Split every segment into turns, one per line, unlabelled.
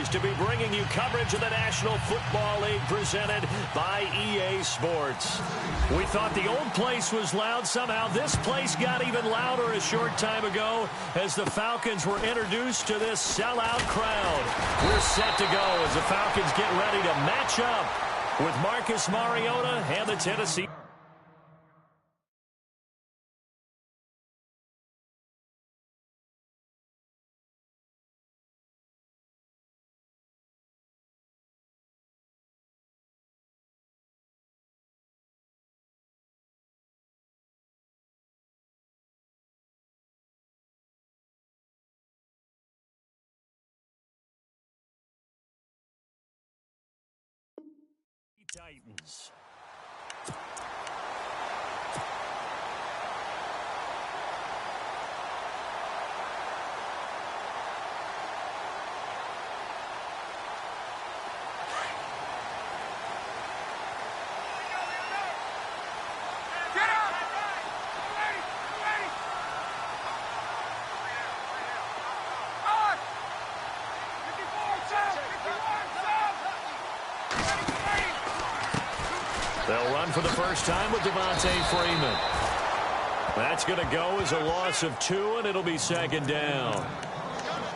pleased to be bringing you coverage of the National Football League presented by EA Sports. We thought the old place was loud. Somehow this place got even louder a short time ago as the Falcons were introduced to this sellout crowd. We're set to go as the Falcons get ready to match up with Marcus Mariota and the Tennessee. Titans. They'll run for the first time with Devontae Freeman. That's going to go as a loss of 2, and it'll be second down.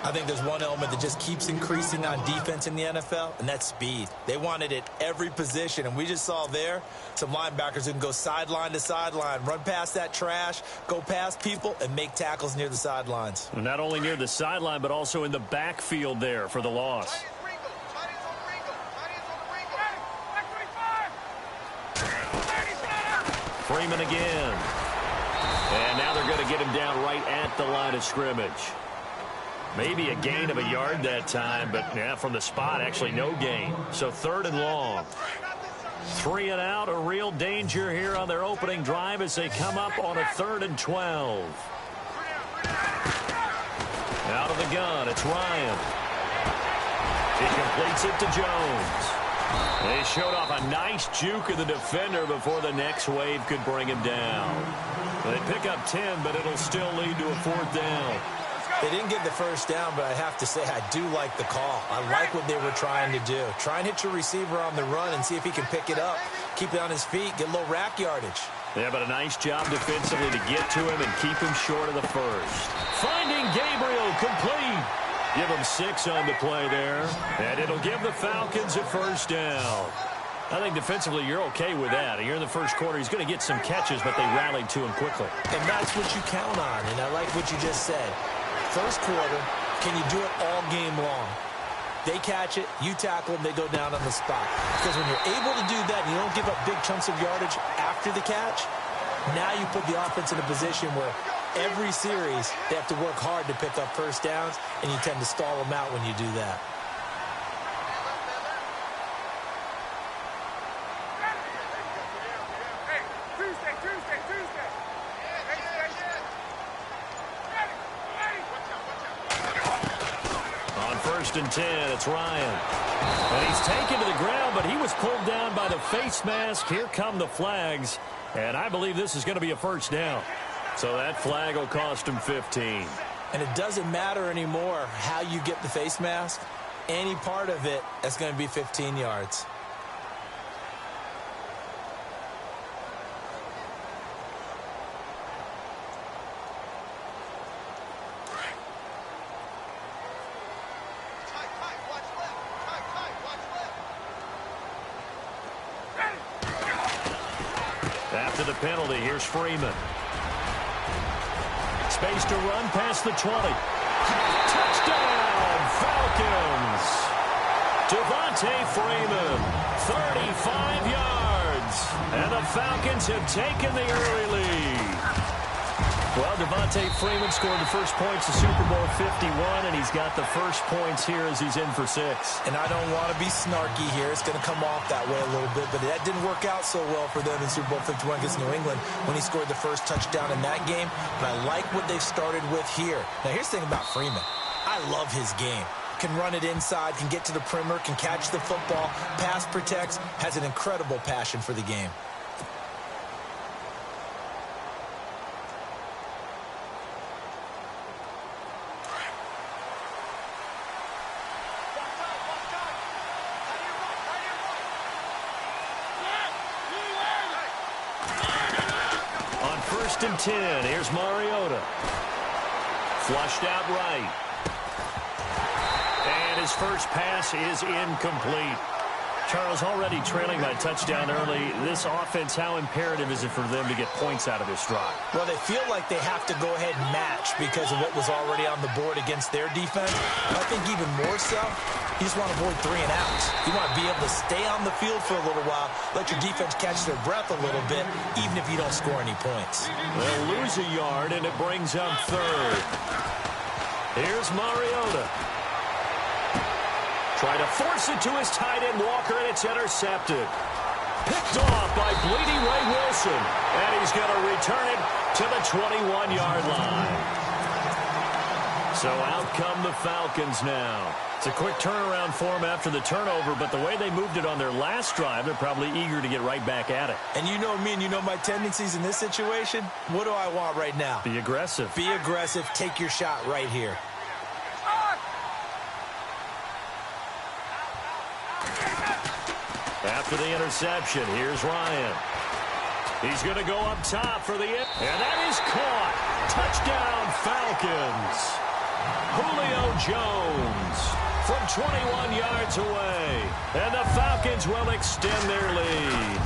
I think there's one element that just keeps increasing on defense in the NFL, and that's speed. They want it at every position, and we just saw there some linebackers who can go sideline to sideline, run past that trash, go past people, and make tackles near the sidelines.
Not only near the sideline, but also in the backfield there for the loss. Freeman again. And now they're going to get him down right at the line of scrimmage. Maybe a gain of a yard that time, but yeah, from the spot, actually no gain. So 3rd and long. 3 and out, a real danger here on their opening drive as they come up on a 3rd and 12. Out of the gun, it's Ryan. He completes it to Jones. They showed off a nice juke of the defender before the next wave could bring him down. They pick up 10, but it'll still lead to a 4th down.
They didn't get the first down, but I have to say I do like the call. I like what they were trying to do. Try and hit your receiver on the run and see if he can pick it up. Keep it on his feet, get a little rack yardage.
Yeah, but a nice job defensively to get to him and keep him short of the first. Finding Gabriel complete. Give him 6 on the play there. And it'll give the Falcons a 1st down. I think defensively you're okay with that. You're in the first quarter. He's going to get some catches, but they rallied to him quickly.
And that's what you count on. And I like what you just said. First quarter, can you do it all game long? They catch it, you tackle them, they go down on the spot. Because when you're able to do that and you don't give up big chunks of yardage after the catch, now you put the offense in a position where every series they have to work hard to pick up 1st downs, and you tend to stall them out when you do that.
On 1st and 10, it's Ryan. And he's taken to the ground, but he was pulled down by the face mask. Here come the flags, and I believe this is going to be a 1st down. So that flag will cost him 15.
And it doesn't matter anymore how you get the face mask. Any part of it is going to be 15 yards.
After the penalty, here's Freeman. Space to run past the 20. Touchdown, Falcons. Devontae Freeman, 35 yards. And the Falcons have taken the early lead. Well, Devontae Freeman scored the first points of Super Bowl 51, and he's got the first points here as he's in for 6.
And I don't want to be snarky here. It's going to come off that way a little bit, but that didn't work out so well for them in Super Bowl 51 against New England when he scored the first touchdown in that game. But I like what they've started with here. Now, here's the thing about Freeman. I love his game. Can run it inside, can get to the perimeter, can catch the football, pass protects, has an incredible passion for the game.
1st and 10. Here's Mariota. Flushed out right. And his first pass is incomplete. Charles, already trailing by a touchdown early. This offense, how imperative is it for them to get points out of this drive?
Well, they feel like they have to go ahead and match because of what was already on the board against their defense. I think even more so, you just want to avoid 3 and outs. You want to be able to stay on the field for a little while, let your defense catch their breath a little bit, even if you don't score any points.
They'll lose a yard, and it brings up 3rd. Here's Mariota. Try to force it to his tight end, Walker, and it's intercepted. Picked off by Bleedy Ray Wilson. And he's going to return it to the 21-yard line. So out come the Falcons now. It's a quick turnaround for them after the turnover, but the way they moved it on their last drive, they're probably eager to get right back at it.
And you know me and you know my tendencies in this situation. What do I want right now?
Be aggressive.
Be aggressive. Take your shot right here.
After the interception, here's Ryan. He's going to go up top for the end. And that is caught. Touchdown, Falcons. Julio Jones from 21 yards away. And the Falcons will extend their lead.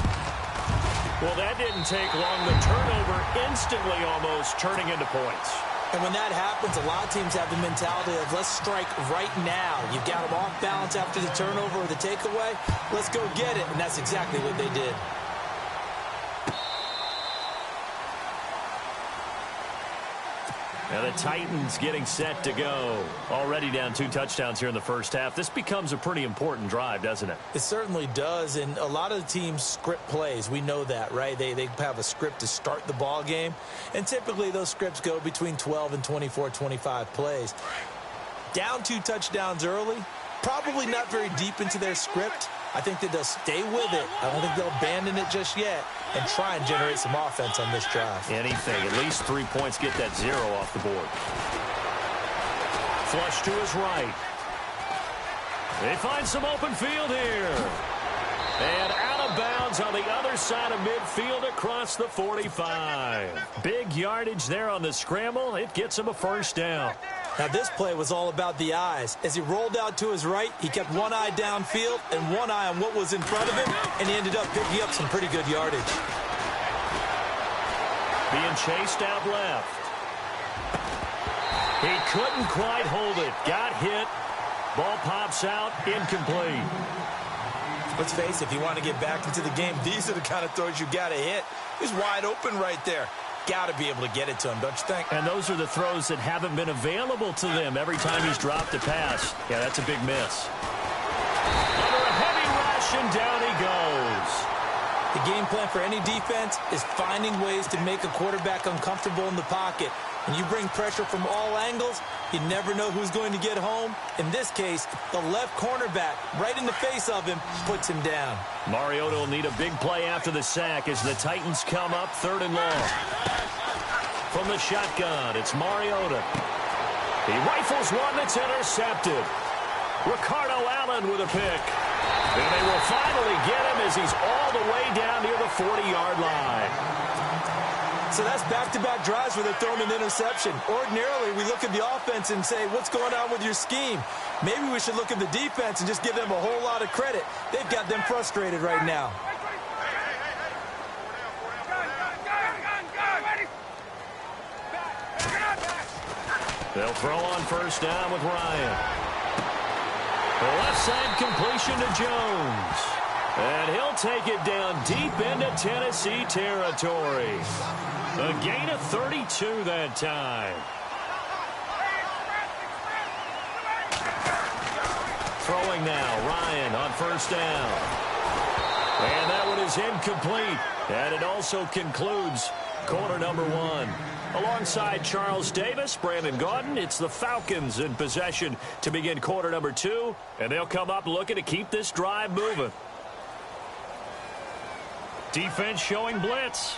Well, that didn't take long. The turnover instantly almost turning into points.
And when that happens, a lot of teams have the mentality of let's strike right now. You've got them off balance after the turnover or the takeaway. Let's go get it. And that's exactly what they did.
Now the Titans getting set to go. Already down 2 touchdowns here in the first half. This becomes a pretty important drive, doesn't it?
It certainly does, and a lot of the teams script plays. We know that, right? They have a script to start the ball game, and typically those scripts go between 12 and 24, 25 plays. Down 2 touchdowns early, probably not very deep into their script. I think that they'll stay with it. I don't think they'll abandon it just yet and try and generate some offense on this drive.
Anything. At least 3 points. Get that 0 off the board. Flush to his right. They find some open field here. And out of bounds on the other side of midfield across the 45. Big yardage there on the scramble. It gets him a first down.
Now, this play was all about the eyes. As he rolled out to his right, he kept one eye downfield and one eye on what was in front of him, and he ended up picking up some pretty good yardage.
Being chased out left. He couldn't quite hold it. Got hit. Ball pops out. Incomplete.
Let's face it, if you want to get back into the game, these are the kind of throws you got to hit. He's wide open right there. Got to be able to get it to him, don't you think?
And those are the throws that haven't been available to them every time he's dropped a pass. Yeah, that's a big miss. Under a heavy rush, and down he goes.
The game plan for any defense is finding ways to make a quarterback uncomfortable in the pocket. When you bring pressure from all angles, you never know who's going to get home. In this case, the left cornerback, right in the face of him, puts him down.
Mariota will need a big play after the sack as the Titans come up 3rd and long. From the shotgun, it's Mariota. He rifles one that's intercepted. Ricardo Allen with a pick. And they will finally get him as he's all the way down near the 40-yard line.
So that's back-to-back drives where they're throwing an interception. Ordinarily, we look at the offense and say, what's going on with your scheme? Maybe we should look at the defense and just give them a whole lot of credit. They've got them frustrated right now.
They'll throw on first down with Ryan. The left side completion to Jones. And he'll take it down deep into Tennessee territory. A gain of 32 that time. Throwing now, Ryan on first down. And that one is incomplete. And it also concludes quarter number 1. Alongside Charles Davis, Brandon Gaudin, it's the Falcons in possession to begin quarter number 2. And they'll come up looking to keep this drive moving. Defense showing blitz.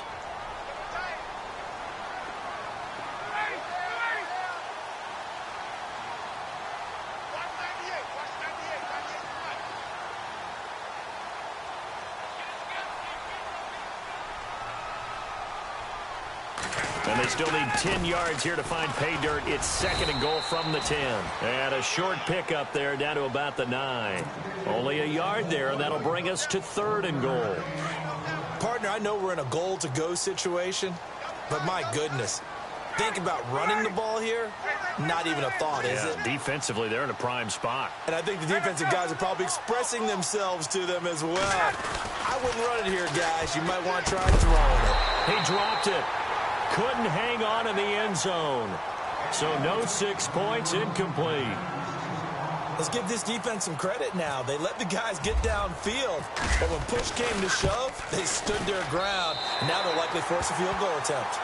And they still need 10 yards here to find pay dirt. It's 2nd and goal from the 10. And a short pickup there down to about the 9. Only a yard there, and that'll bring us to 3rd and goal.
Partner, I know we're in a goal-to-go situation, but my goodness. Think about running the ball here. Not even a thought, is it?
Defensively, they're in a prime spot.
And I think the defensive guys are probably expressing themselves to them as well. I wouldn't run it here, guys. You might want to try throwing it.
He dropped it. Couldn't hang on in the end zone. So no 6 points, incomplete.
Let's give this defense some credit now. They let the guys get downfield. But when push came to shove, they stood their ground. And now they'll likely force a field goal attempt.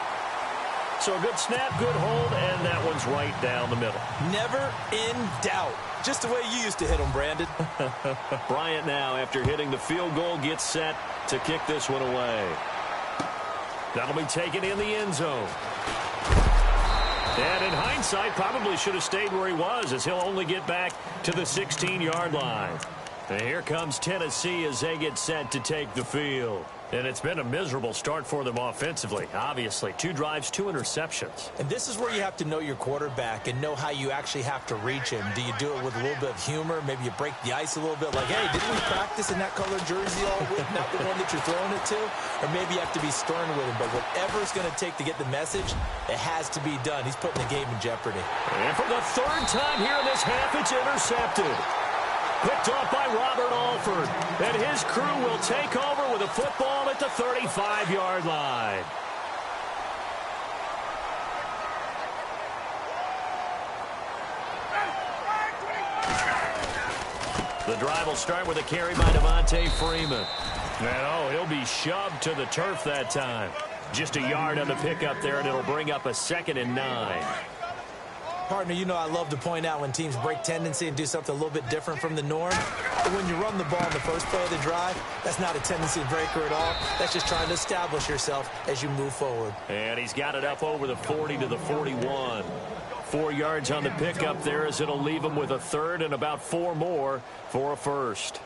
So a good snap, good hold, and that one's right down the middle.
Never in doubt. Just the way you used to hit them, Brandon.
Bryant now, after hitting the field goal, gets set to kick this one away. That'll be taken in the end zone. And in hindsight, probably should have stayed where he was, as he'll only get back to the 16-yard line. And here comes Tennessee as they get set to take the field. And it's been a miserable start for them offensively, obviously. 2 drives, 2 interceptions.
And this is where you have to know your quarterback and know how you actually have to reach him. Do you do it with a little bit of humor? Maybe you break the ice a little bit, like, hey, didn't we practice in that colored jersey all week, not the one that you're throwing it to? Or maybe you have to be stern with him. But whatever it's going to take to get the message, it has to be done. He's putting the game in jeopardy.
And for the 3rd time here in this half, it's intercepted. Picked off by Robert Alford. And his crew will take over with a football at the 35-yard line. The drive will start with a carry by Devontae Freeman. And, he'll be shoved to the turf that time. Just a yard on the pickup there, and it'll bring up a 2nd and 9.
Partner, you know I love to point out when teams break tendency and do something a little bit different from the norm. But when you run the ball in the first play of the drive, that's not a tendency breaker at all. That's just trying to establish yourself as you move forward.
And he's got it up over the 40 to the 41. 4 yards on the pickup there, as it'll leave him with a 3rd and about 4 more for a 1st.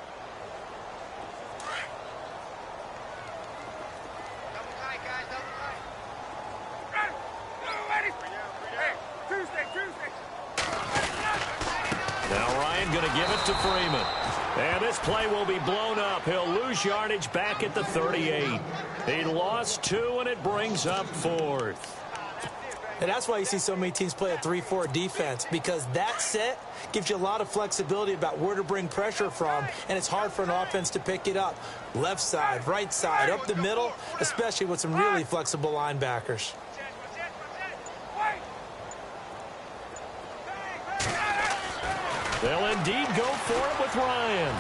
Going to give it to Freeman. And this play will be blown up. He'll lose yardage back at the 38. He lost 2, and it brings up 4th.
And that's why you see so many teams play a 3-4 defense, because that set gives you a lot of flexibility about where to bring pressure from, and it's hard for an offense to pick it up. Left side, right side, up the middle, especially with some really flexible linebackers.
They'll indeed go for it with Ryan.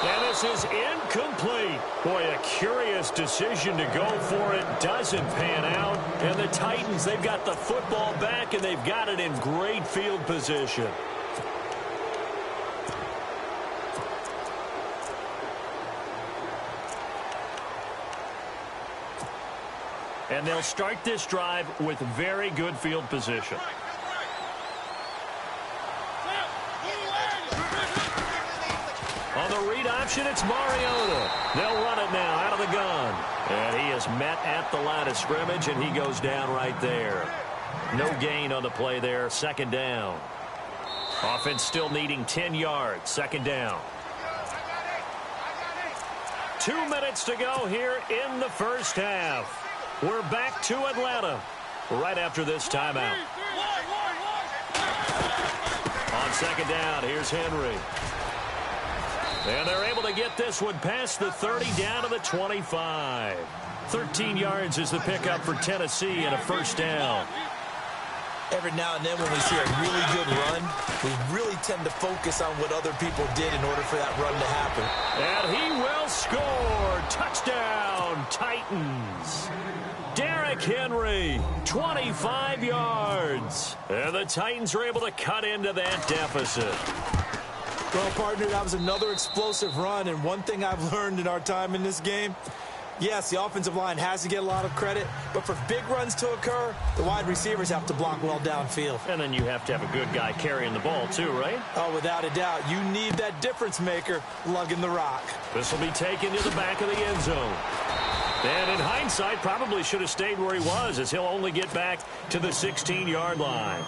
And this is incomplete. Boy, a curious decision to go for it. Doesn't pan out. And the Titans, they've got the football back, and they've got it in great field position. And they'll start this drive with very good field position. On the read option, it's Mariota. They'll run it now out of the gun. And he is met at the line of scrimmage, and he goes down right there. No gain on the play there. 2nd down. Offense still needing 10 yards. 2nd down. 2 minutes to go here in the first half. We're back to Atlanta right after this timeout. On 2nd down, here's Henry. And they're able to get this one past the 30 down to the 25. 13 yards is the pickup for Tennessee and a 1st down.
Every now and then when we see a really good run, we really tend to focus on what other people did in order for that run to happen.
And he will score. Touchdown, Titans. Derrick Henry, 25 yards. And the Titans are able to cut into that deficit.
Well, partner, that was another explosive run, and one thing I've learned in our time in this game, yes, the offensive line has to get a lot of credit, but for big runs to occur, the wide receivers have to block well downfield.
And then you have to have a good guy carrying the ball too, right?
Oh, without a doubt. You need that difference maker lugging the rock.
This will be taken to the back of the end zone. And in hindsight, probably should have stayed where he was, as he'll only get back to the 16-yard line.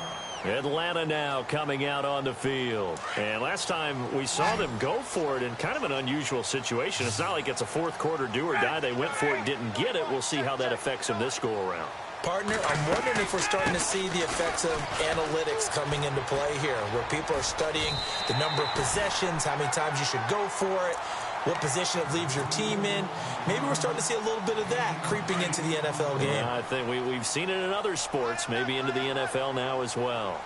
Atlanta now coming out on the field. And last time we saw them go for it in kind of an unusual situation. It's not like it's a fourth quarter do or die. They went for it, didn't get it. We'll see how that affects them this go-around.
Partner, I'm wondering if we're starting to see the effects of analytics coming into play here, where people are studying the number of possessions, how many times you should go for it, what position it leaves your team in. Maybe we're starting to see a little bit of that creeping into the NFL game.
I think we've seen it in other sports, maybe into the NFL now as well.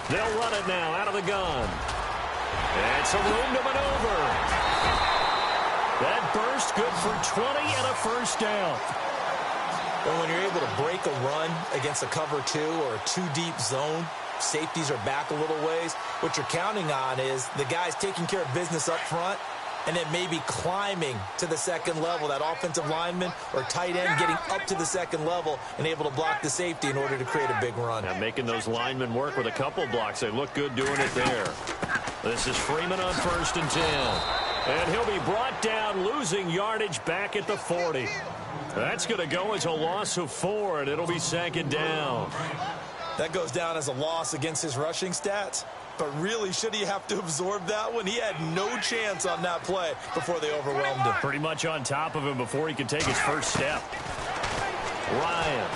They'll run it now out of the gun. And some room to maneuver. That burst good for 20 and a first down.
Well, when you're able to break a run against a cover two or a two-deep zone, safeties are back a little ways. What you're counting on is the guys taking care of business up front and then maybe climbing to the second level, that offensive lineman or tight end getting up to the second level and able to block the safety in order to create a big run.
Now making those linemen work with a couple blocks. They look good doing it there. This is Freeman on 1st and 10. And he'll be brought down, losing yardage back at the 40. That's going to go as a loss of 4, and it'll be 2nd down.
That goes down as a loss against his rushing stats. But really, should he have to absorb that one? He had no chance on that play before they overwhelmed him.
Pretty much on top of him before he could take his first step. Ryan.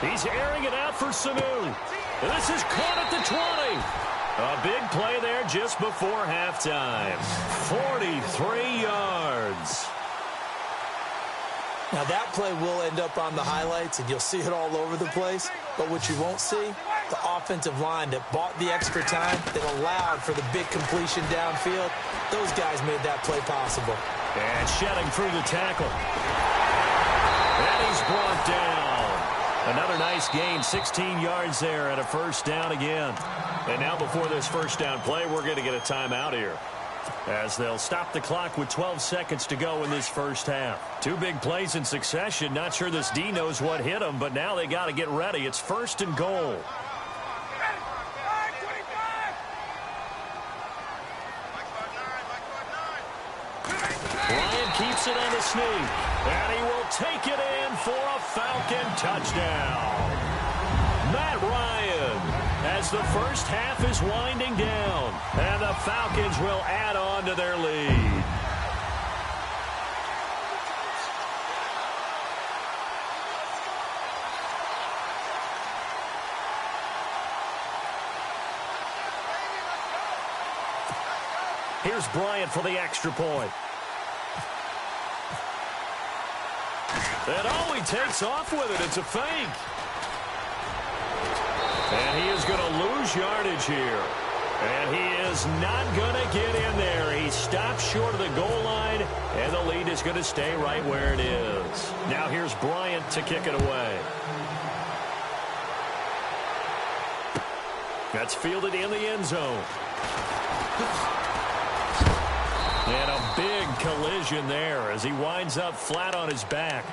He's airing it out for Sanu. This is caught at the 20. A big play there just before halftime. 43 yards.
Now, that play will end up on the highlights, and you'll see it all over the place. But what you won't see, the offensive line that bought the extra time, that allowed for the big completion downfield, those guys made that play possible.
And shedding through the tackle. And he's brought down. Another nice gain, 16 yards there and a first down again. And now before this first down play, we're going to get a timeout here, as they'll stop the clock with 12 seconds to go in this first half. 2 big plays in succession. Not sure this D knows what hit him, but now they got to get ready. It's 1st and goal. Ryan keeps it on the sneak, and he will take it in for a Falcon touchdown. Matt Ryan, as the first half is winding down, and the Falcons will add on to their lead. Here's Bryant for the extra point. And oh, he takes off with it. It's a fake. And he is going to lose yardage here. And he is not going to get in there. He stops short of the goal line, and the lead is going to stay right where it is. Now here's Bryant to kick it away. That's fielded in the end zone. And a big collision there as he winds up flat on his back.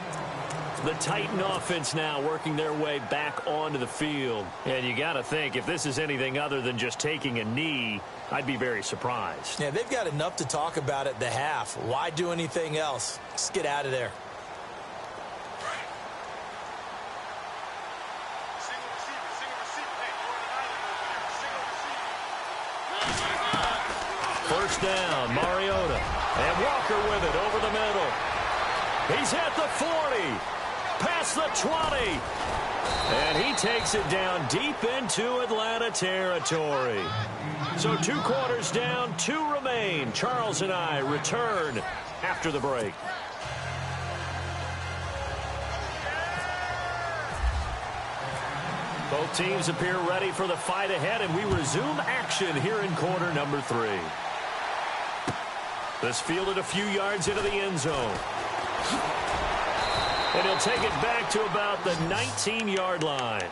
The Titan offense now working their way back onto the field. And you got to think, if this is anything other than just taking a knee, I'd be very surprised.
Yeah, they've got enough to talk about at the half. Why do anything else? Just get out of there.
First down, Mariota. And Walker with it over the middle. He's at the 40. Past the 20. And he takes it down deep into Atlanta territory. So 2 quarters down, 2 remain. Charles and I return after the break. Both teams appear ready for the fight ahead, and we resume action here in quarter number 3. This fielded a few yards into the end zone. And he'll take it back to about the 19-yard line.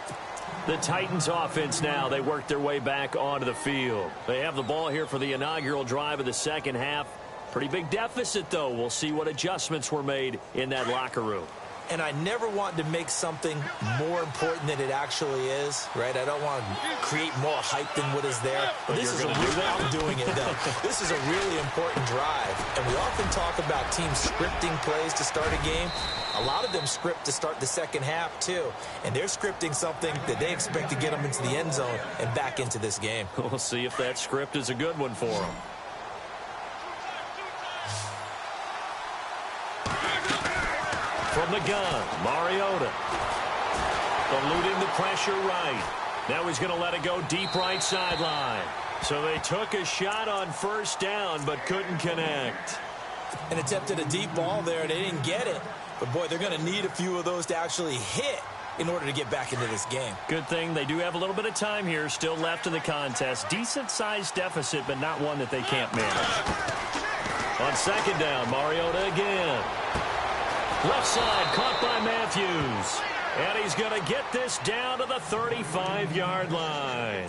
The Titans offense now, they work their way back onto the field. They have the ball here for the inaugural drive of the second half. Pretty big deficit, though. We'll see what adjustments were made in that locker room.
And I never want to make something more important than it actually is, right? I don't want to create more hype than what is there. But this is I'm doing it, though. This is a really important drive. And we often talk about teams scripting plays to start a game. A lot of them script to start the second half, too. And they're scripting something that they expect to get them into the end zone and back into this game.
We'll see if that script is a good one for them. From the gun, Mariota. Eluding the pressure right. Now he's going to let it go deep right sideline. So they took a shot on first down, but couldn't connect.
And attempted a deep ball there. They didn't get it. But, boy, they're going to need a few of those to actually hit in order to get back into this game.
Good thing they do have a little bit of time here still left in the contest. Decent-sized deficit, but not one that they can't manage. On second down, Mariota again. Left side, caught by Matthews. And he's going to get this down to the 35-yard line.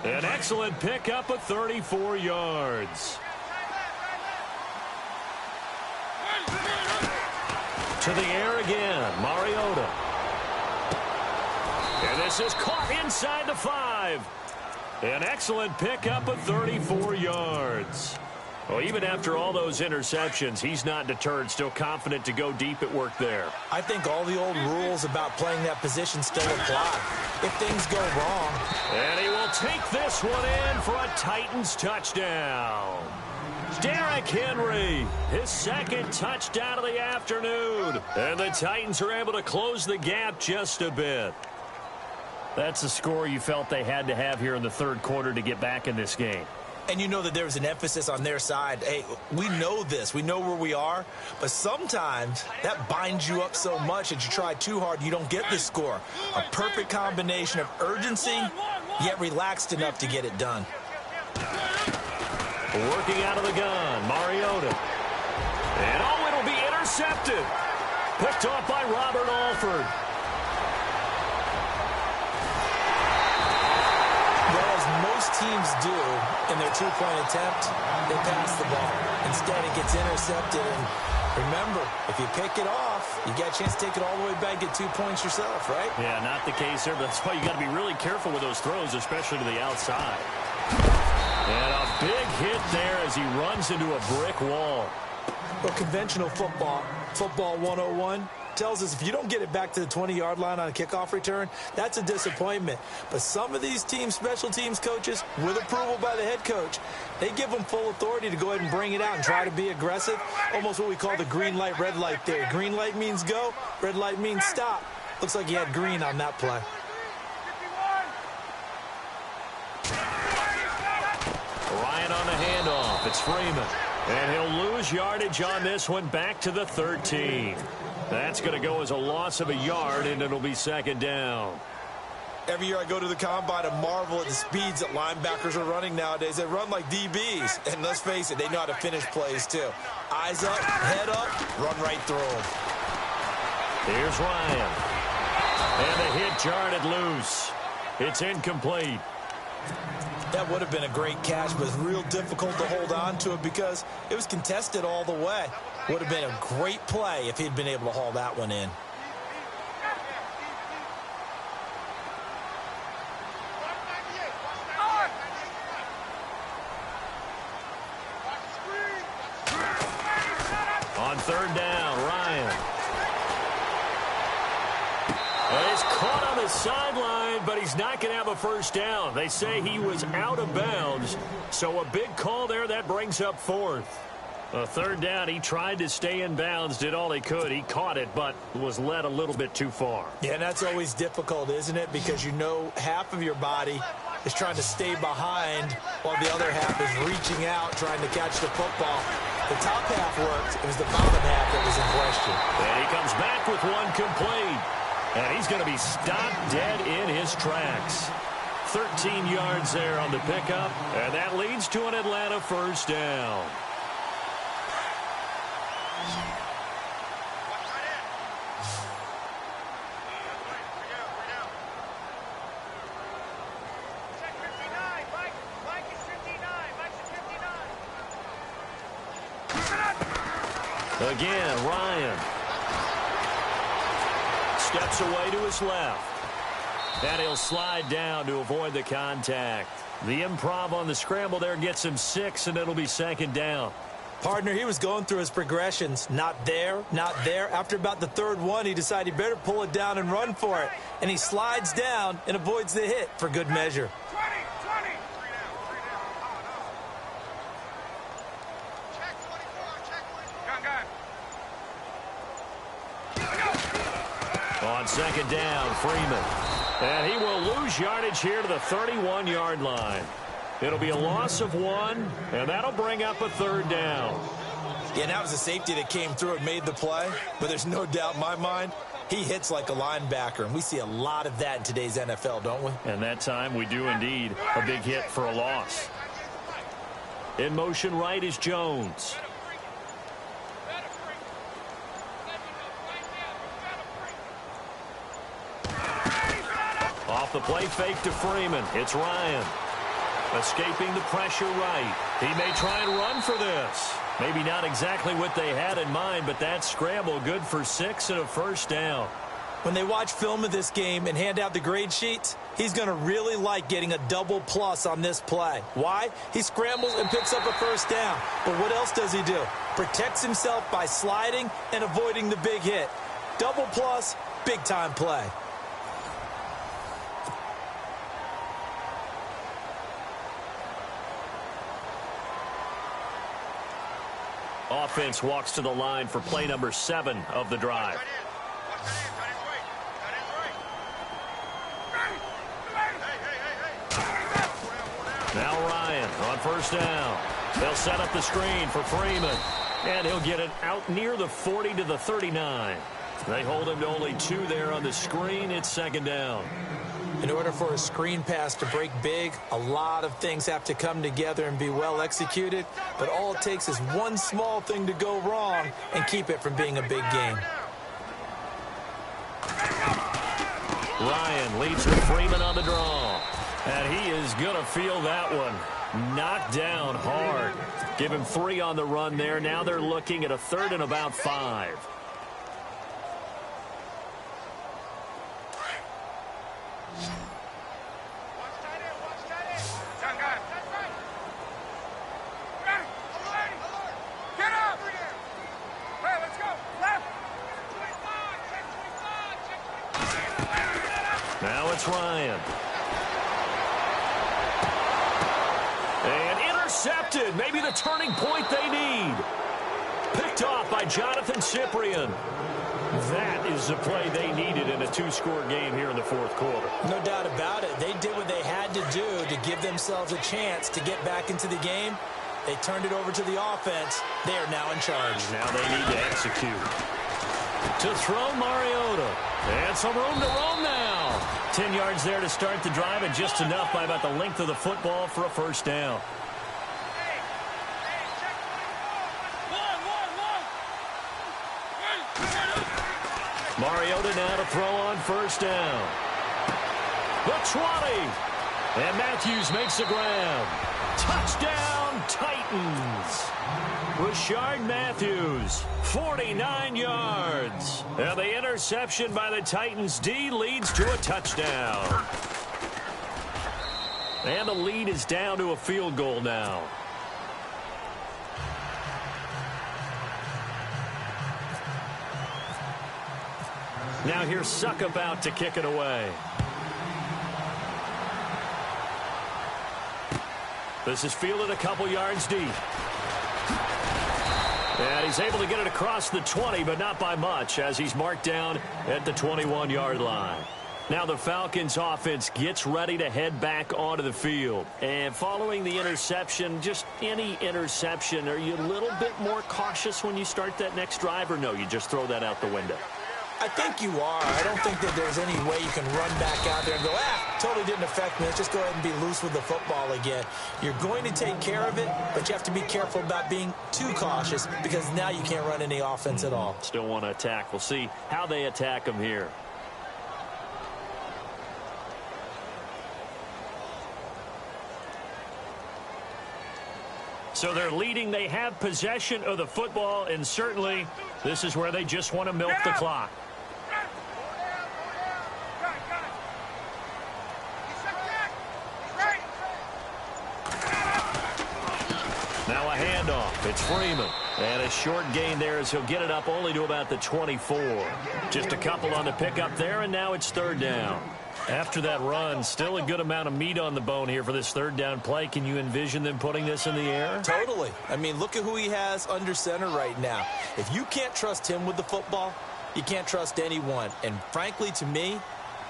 An excellent pickup of 34 yards. To the air again, Mariota. And this is caught inside the 5. An excellent pickup of 34 yards. Well, even after all those interceptions, he's not deterred, still confident to go deep at work there.
I think all the old rules about playing that position still apply. If things go wrong.
And he will take this one in for a Titans touchdown. Derrick Henry, his second touchdown of the afternoon. And the Titans are able to close the gap just a bit. That's a score you felt they had to have here in the third quarter to get back in this game.
And you know that there's an emphasis on their side. Hey, we know this. We know where we are. But sometimes that binds you up so much that you try too hard, you don't get the score. A perfect combination of urgency, yet relaxed enough to get it done.
Working out of the gun, Mariota. And oh, it'll be intercepted. Picked off by Robert Alford.
Most teams do in their two-point attempt, they pass the ball. Instead, it gets intercepted. And remember, if you pick it off, you get a chance to take it all the way back, get 2 points yourself, right?
Yeah, not the case there, but that's why you got to be really careful with those throws, especially to the outside. And a big hit there as he runs into a brick wall.
Well, conventional football 101, tells us if you don't get it back to the 20-yard line on a kickoff return, that's a disappointment. But some of these teams, special teams coaches, with approval by the head coach, they give them full authority to go ahead and bring it out and try to be aggressive. Almost what we call the green light, red light theory. Green light means go, red light means stop. Looks like he had green on that play.
Ryan on the handoff. It's Freeman. And he'll lose yardage on this one back to the 13. That's going to go as a loss of a yard, and it'll be second down.
Every year I go to the combine and marvel at the speeds that linebackers are running nowadays. They run like DBs. And let's face it, they know how to finish plays too. Eyes up, head up, run right through them.
Here's Ryan. And the hit jarred it loose. It's incomplete.
That would have been a great catch, but it's real difficult to hold on to it because it was contested all the way. Would have been a great play if he'd been able to haul that one in.
On third down, Ryan. And he's caught on the sideline, but he's not going to have a first down. They say he was out of bounds, so a big call there. That brings up fourth. A third down, he tried to stay in bounds, did all he could. He caught it, but was led a little bit too far.
Yeah, and that's always difficult, isn't it? Because you know half of your body is trying to stay behind while the other half is reaching out, trying to catch the football. The top half worked. It was the bottom half that was in question.
And he comes back with one complete. And he's going to be stopped dead in his tracks. 13 yards there on the pickup. And that leads to an Atlanta first down. Again, Ryan. Steps away to his left. And he'll slide down to avoid the contact. The improv on the scramble there gets him 6, and it'll be second down.
Partner, he was going through his progressions. Not there, not there. After about the third one, he decided he better pull it down and run for it. And he slides down and avoids the hit for good measure.
20.
On second down, Freeman. And he will lose yardage here to the 31-yard line. It'll be a loss of 1, and that'll bring up a third down.
Yeah, that was a safety that came through and made the play. But there's no doubt in my mind, he hits like a linebacker. And we see a lot of that in today's NFL, don't we?
And that time we do indeed a big hit for a loss. In motion right is Jones. Off the play fake to Freeman. It's Ryan. Escaping the pressure right. He may try and run for this. Maybe not exactly what they had in mind, but that scramble good for 6 and a first down.
When they watch film of this game and hand out the grade sheets, he's going to really like getting a double plus on this play. Why? He scrambles and picks up a first down. But what else does he do? Protects himself by sliding and avoiding the big hit. Double plus, big time play.
Offense walks to the line for play number 7 of the drive. Now Ryan on first down. They'll set up the screen for Freeman. And he'll get it out near the 40 to the 39. They hold him to only 2 there on the screen. It's second down.
In order for a screen pass to break big, a lot of things have to come together and be well executed. But all it takes is one small thing to go wrong and keep it from being a big game.
Ryan leads with Freeman on the draw. And he is going to feel that one. Knocked down hard. Give him 3 on the run there. Now they're looking at a third and about 5. Now it's Ryan. And intercepted. Maybe the turning point they need. Picked off by Jonathan Cyprien. That is the play they needed in a 2-score game here in the fourth quarter.
No doubt about it. They did what they had to do to give themselves a chance to get back into the game. They turned it over to the offense. They are now in charge.
Now they need to execute. To throw Mariota. And some room to roam now. 10 yards there to start the drive, and just enough by about the length of the football for a first down. Mariota now to throw on first down. The 20. And Matthews makes the grab. Touchdown, Titans. Rashard Matthews, 49 yards. And the interception by the Titans D leads to a touchdown. And the lead is down to a field goal now. Now here's Suckup out to kick it away. This is fielded a couple yards deep. And he's able to get it across the 20, but not by much, as he's marked down at the 21-yard line. Now the Falcons offense gets ready to head back onto the field. And following the interception, just any interception, are you a little bit more cautious when you start that next drive, or no, you just throw that out the window?
I think you are. I don't think that there's any way you can run back out there and go, totally didn't affect me. Let's just go ahead and be loose with the football again. You're going to take care of it, but you have to be careful about being too cautious, because now you can't run any offense at all.
Still want to attack. We'll see how they attack them here. So they're leading. They have possession of the football, and certainly this is where they just want to milk the clock. It's Freeman. And a short gain there as he'll get it up only to about the 24. Just a couple on the pickup there, and now it's third down. After that run, still a good amount of meat on the bone here for this third down play. Can you envision them putting this in the air?
Totally. I mean, look at who he has under center right now. If you can't trust him with the football, you can't trust anyone. And frankly, to me,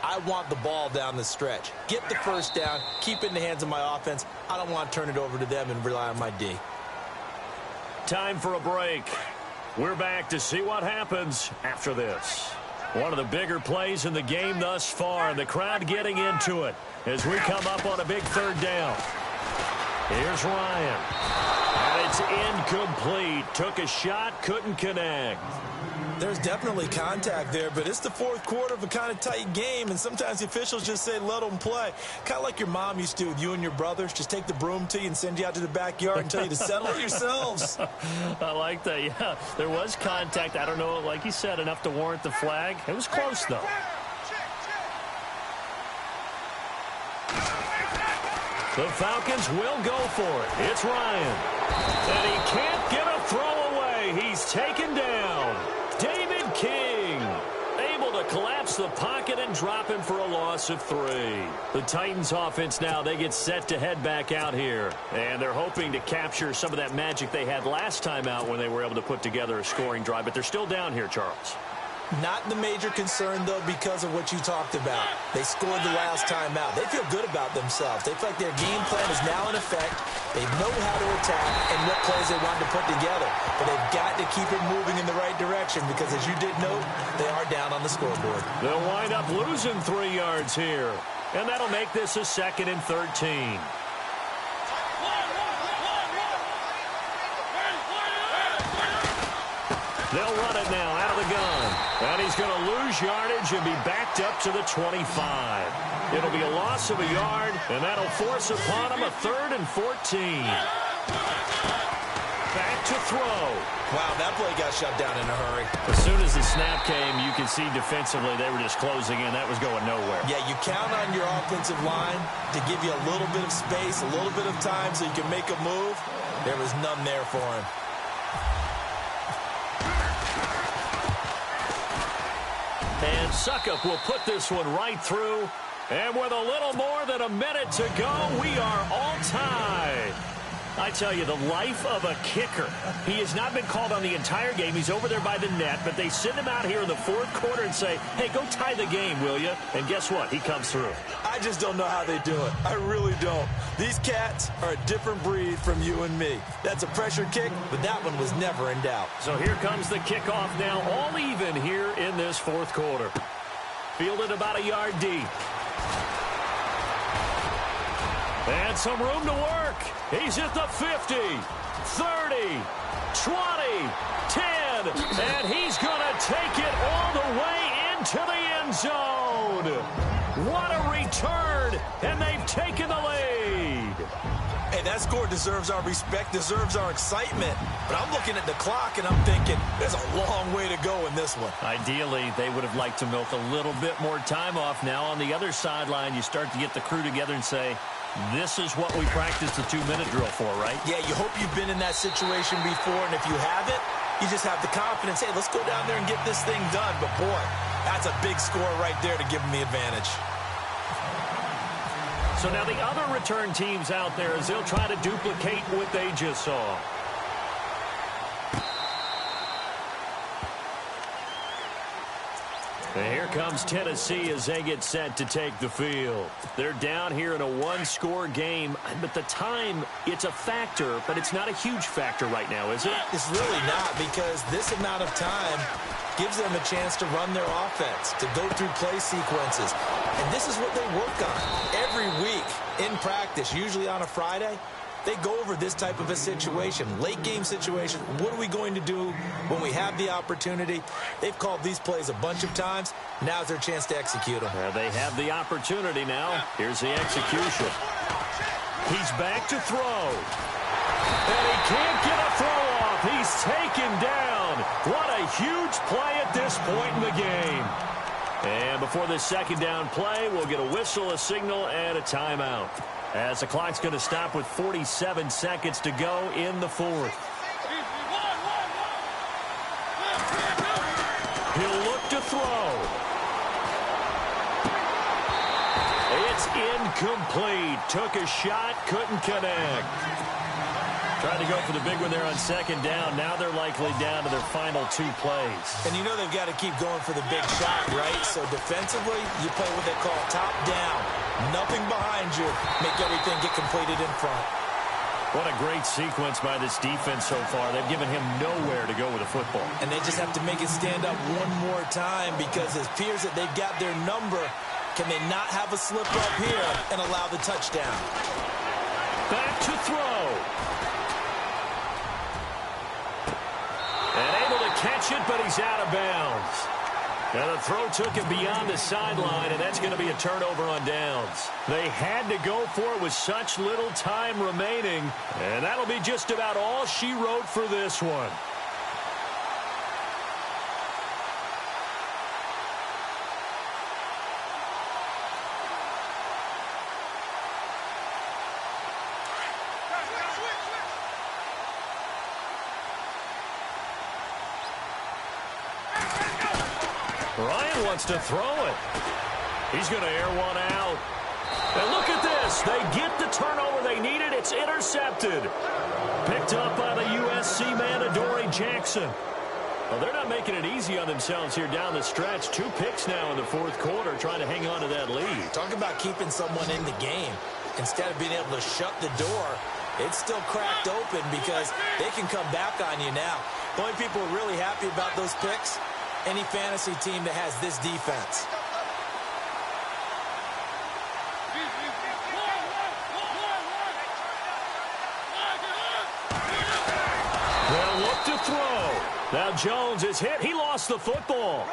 I want the ball down the stretch. Get the first down, keep it in the hands of my offense. I don't want to turn it over to them and rely on my D.
Time for a break. We're back to see what happens after this. One of the bigger plays in the game thus far, and the crowd getting into it as we come up on a big third down. Here's Ryan. And it's incomplete. Took a shot, couldn't connect.
There's definitely contact there, but it's the fourth quarter of a kind of tight game, and sometimes the officials just say, let them play. Kind of like your mom used to with you and your brothers. Just take the broom to you and send you out to the backyard and tell you to settle it yourselves.
I like that, yeah. There was contact. I don't know, like you said, enough to warrant the flag. It was close, though. The Falcons will go for it. It's Ryan. And he can't get a throw away. He's taken down. David King able to collapse the pocket and drop him for a loss of 3. The Titans offense now, they get set to head back out here. And they're hoping to capture some of that magic they had last time out when they were able to put together a scoring drive. But they're still down here, Charles.
Not the major concern, though, because of what you talked about. They scored the last time out. They feel good about themselves. They feel like their game plan is now in effect. They know how to attack and what plays they want to put together. But they've got to keep it moving in the right direction because, as you did note, they are down on the scoreboard.
They'll wind up losing 3 yards here. And that'll make this a 2nd and 13. They'll run it now out of the gun. And he's going to lose yardage and be backed up to the 25. It'll be a loss of a yard, and that'll force upon him a 3rd and 14. Back to throw.
Wow, that play got shut down in a hurry.
As soon as the snap came, you could see defensively they were just closing in. That was going nowhere.
Yeah, you count on your offensive line to give you a little bit of space, a little bit of time so you can make a move. There was none there for him.
And Suckup will put this one right through. And with a little more than a minute to go, we are all tied. I tell you, the life of a kicker. He has not been called on the entire game. He's over there by the net, but they send him out here in the fourth quarter and say, hey, go tie the game, will you? And guess what? He comes through.
I just don't know how they do it. I really don't. These cats are a different breed from you and me. That's a pressure kick, but that one was never in doubt.
So here comes the kickoff now, all even here in this fourth quarter. Fielded about a yard deep. And some room to work. He's at the 50, 30, 20, 10, and he's going to take it all the way into the end zone. What a return, and they've taken the lead.
Hey, that score deserves our respect, deserves our excitement. But I'm looking at the clock, and I'm thinking there's a long way to go in this one.
Ideally, they would have liked to milk a little bit more time off. Now on the other sideline, you start to get the crew together and say, this is what we practiced the 2-minute drill for, right?
Yeah, you hope you've been in that situation before, and if you haven't, you just have the confidence, hey, let's go down there and get this thing done. But, boy, that's a big score right there to give them the advantage.
So now the other return teams out there as they'll try to duplicate what they just saw. And here comes Tennessee as they get set to take the field. They're down here in a one-score game, but the time, it's a factor, but it's not a huge factor right now, is it?
It's really not, because this amount of time gives them a chance to run their offense, to go through play sequences. And this is what they work on every week in practice, usually on a Friday. They go over this type of a situation, late game situation. What are we going to do when we have the opportunity? They've called these plays a bunch of times. Now's their chance to execute them.
They have the opportunity now. Here's the execution. He's back to throw. And he can't get a throw off. He's taken down. What a huge play at this point in the game. And before this second down play, we'll get a whistle, a signal, and a timeout, as the clock's going to stop with 47 seconds to go in the fourth. to throw. It's incomplete. Took a shot, couldn't connect. Tried to go for the big one there on second down. Now they're likely down to their final 2 plays.
And you know they've got to keep going for the big shot, right? So defensively, you play what they call top down. Nothing behind you. Make everything get completed in front.
What a great sequence by this defense so far. They've given him nowhere to go with the football.
And they just have to make it stand up one more time because it appears that they've got their number. Can they not have a slip up here and allow the touchdown?
Back to throw. And able to catch it, but he's out of bounds. And the throw took him beyond the sideline, and that's going to be a turnover on downs. They had to go for it with such little time remaining, and that'll be just about all she wrote for this one. Ryan wants to throw it. He's going to air one out. And look at this. They get the turnover they needed. It's intercepted. Picked up by the USC man, Adoree Jackson. Well, they're not making it easy on themselves here down the stretch. 2 picks now in the 4th quarter, trying to hang on to that lead.
Talk about keeping someone in the game. Instead of being able to shut the door, it's still cracked open because they can come back on you now. The only people who are really happy about those picks, any fantasy team that has this defense.
They'll look to throw. Now Jones is hit. He lost the football.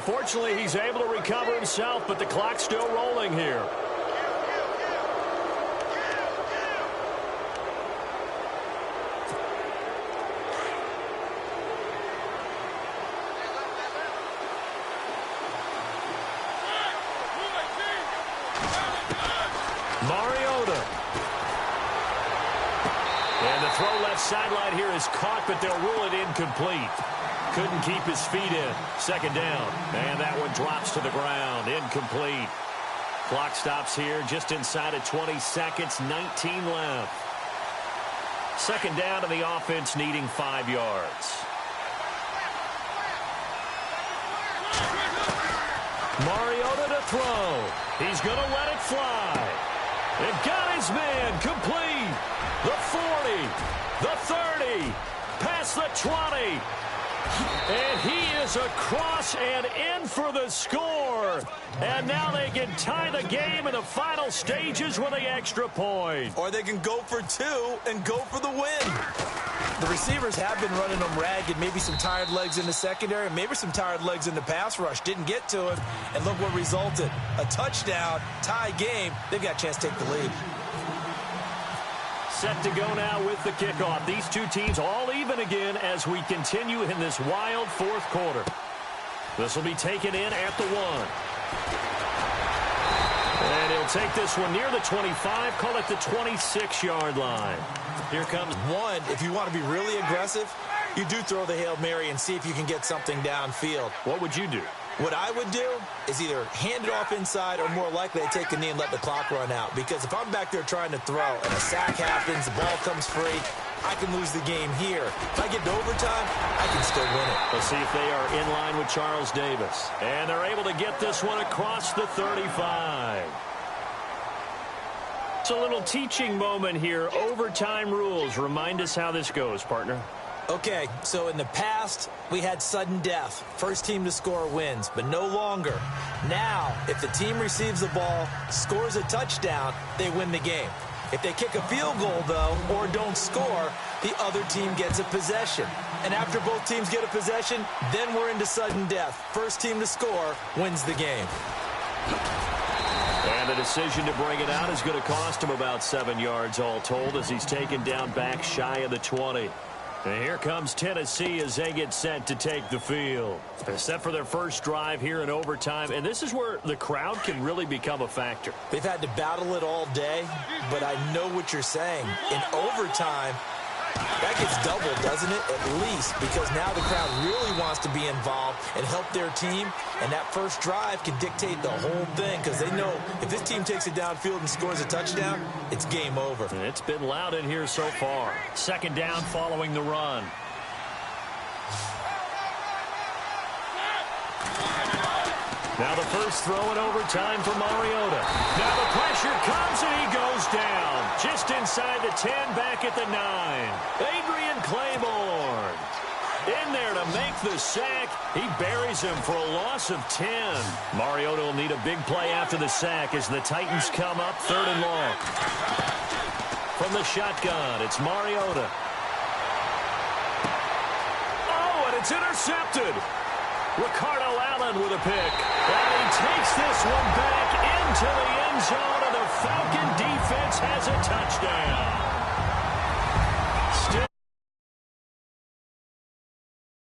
Fortunately, he's able to recover himself, but the clock's still rolling here. Sideline here is caught, but they'll rule it incomplete. Couldn't keep his feet in. Second down. And that one drops to the ground. Incomplete. Clock stops here just inside of 20 seconds. 19 left. Second down, and the offense needing 5 yards. Mariota to throw. He's going to let it fly. It got his man complete. The 40. The 30, past the 20, and he is across and in for the score. And now they can tie the game in the final stages with the extra point.
Or they can go for 2 and go for the win. The receivers have been running them ragged, maybe some tired legs in the secondary, maybe some tired legs in the pass rush. Didn't get to him, and look what resulted. A touchdown, tie game. They've got a chance to take the lead.
Set to go now with the kickoff. These 2 teams all even again as we continue in this wild 4th quarter. This will be taken in at the 1. And he'll take this one near the 25, call it the 26-yard line. Here comes
1. If you want to be really aggressive, you do throw the Hail Mary and see if you can get something downfield.
What would you do?
What I would do is either hand it off inside or more likely I take a knee and let the clock run out. Because if I'm back there trying to throw and a sack happens, the ball comes free, I can lose the game here. If I get to overtime, I can still win it.
We'll see if they are in line with Charles Davis. And they're able to get this one across the 35. It's a little teaching moment here. Overtime rules. Remind us how this goes, partner.
Okay, so in the past, we had sudden death. First team to score wins, but no longer. Now, if the team receives the ball, scores a touchdown, they win the game. If they kick a field goal, though, or don't score, the other team gets a possession. And after both teams get a possession, then we're into sudden death. First team to score wins the game.
And the decision to bring it out is going to cost him about 7 yards all told as he's taken down back shy of the 20. And here comes Tennessee as they get set to take the field. They're set for their first drive here in overtime, and this is where the crowd can really become a factor.
They've had to battle it all day, but I know what you're saying. In overtime, That gets doubled, doesn't it? At least, because now the crowd really wants to be involved and help their team, and that first drive can dictate the whole thing because they know if this team takes it downfield and scores a touchdown, it's game over.
And it's been loud in here so far. Second down following the run. Now the first throw in overtime for Mariota. Now the pressure comes and he goes down. Just inside the 10, back at the 9. Adrian Claiborne in there to make the sack. He buries him for a loss of 10. Mariota will need a big play after the sack as the Titans come up 3rd and long. From the shotgun, it's Mariota. Oh, and it's intercepted. Ricardo Allen with a pick. And he takes this one back into the end zone, and the Falcon defense has a touchdown.